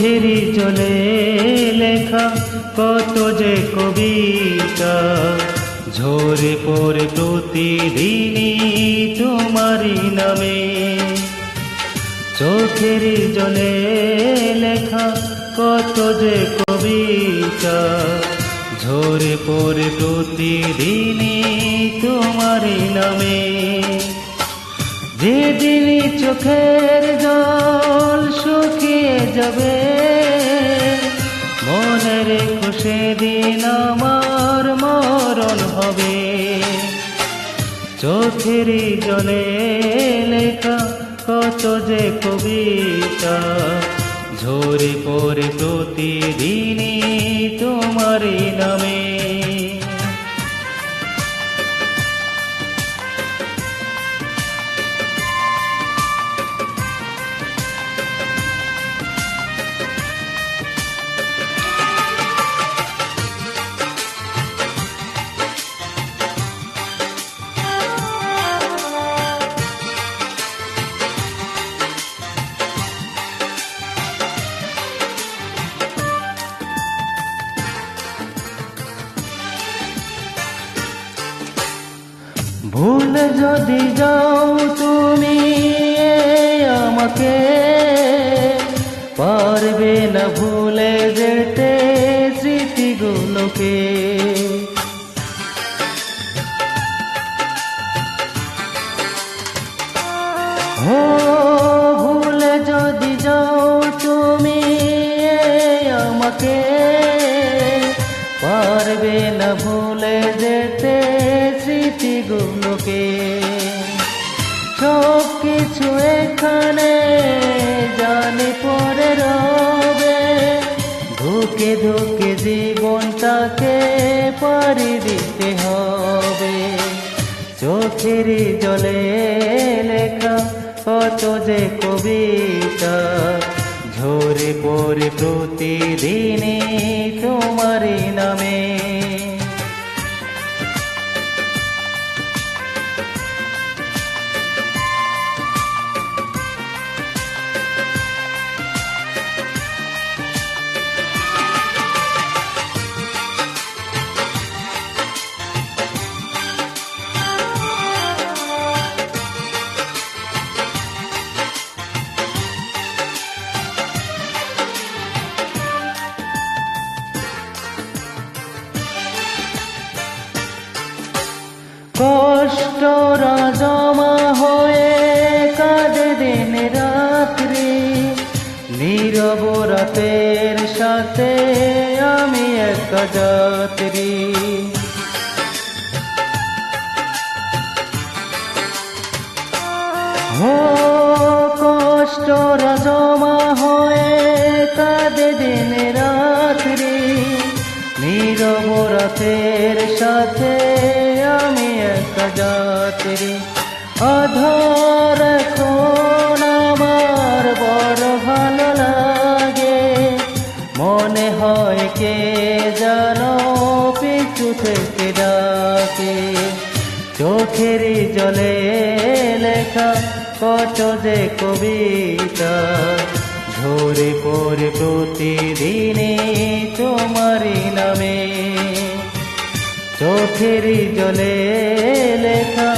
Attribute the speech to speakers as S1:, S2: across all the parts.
S1: চোখেরই জলে লেখা কত যে কবিতা ঝরে পড়ে প্রতিদিনই তোমারই নামে। চোখেরই জলে লেখা কত যে কবিতা ঝরে পড়ে প্রতিদিনই তোমারই নামে। যেদিন চোখের জল শুকিয়ে যাবে মনে রেখো সেদিন আমার মরণ হবে। চোখেরই জলে লেখা কত যে কবিতা ঝরে পড়ে প্রতিদিনই তোমারই নামে। ভুলে যদি যাও তুমি আমাকে পারবে না ভুলে যেতে স্মৃতিগুলোকে। ও ভুলে যদি যাও তুমি আমাকে পারবে না ভুলে যেতে স্মৃতিগুলোকে। সব কিছু এখানে জানি পরে রবে ধুকে ধুকে জীবনটাকে পাড়ি দিতে হবে। চোখেরই জলে লেখা কত যে কবিতা ঝরে পড়ে প্রতিদিনই তোমারই নামে। কষ্টরা জমা হয়ে কাঁদে দিন রাত্রি নীরব রাতের সাথে আমি একা যাত্রী। ও কষ্টরা জমা হয়ে কাঁদে দিন রাত্রি নীরব রাতের সাথে আমি একা যাত্রী। অধর এখন আমার বড় ভালো লাগে মনে হয় কে যেন পিছু থেকে ডাকে। চোখেরই জলে লেখা কত যে কবিতা ঝরে পড়ে প্রতিদিনই তোমারই নামে। চোখেরই জলে লেখা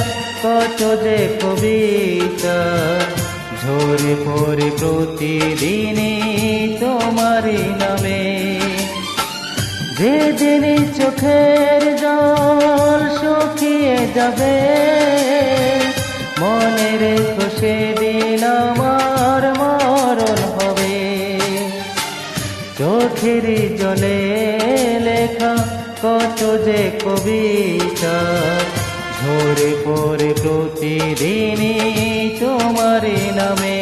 S1: কত যে কবিতা ঝরে পড়ে প্রতিদিনই তোমারই নামে। যেদিন চোখের জল শুকিয়ে যাবে মনে রেখো সেদিন আমার মরণ হবে। চোখেরই জলে লেখা কত যে কবিতা ঝরে পড়ে প্রতিদিনই তোমারই নামে।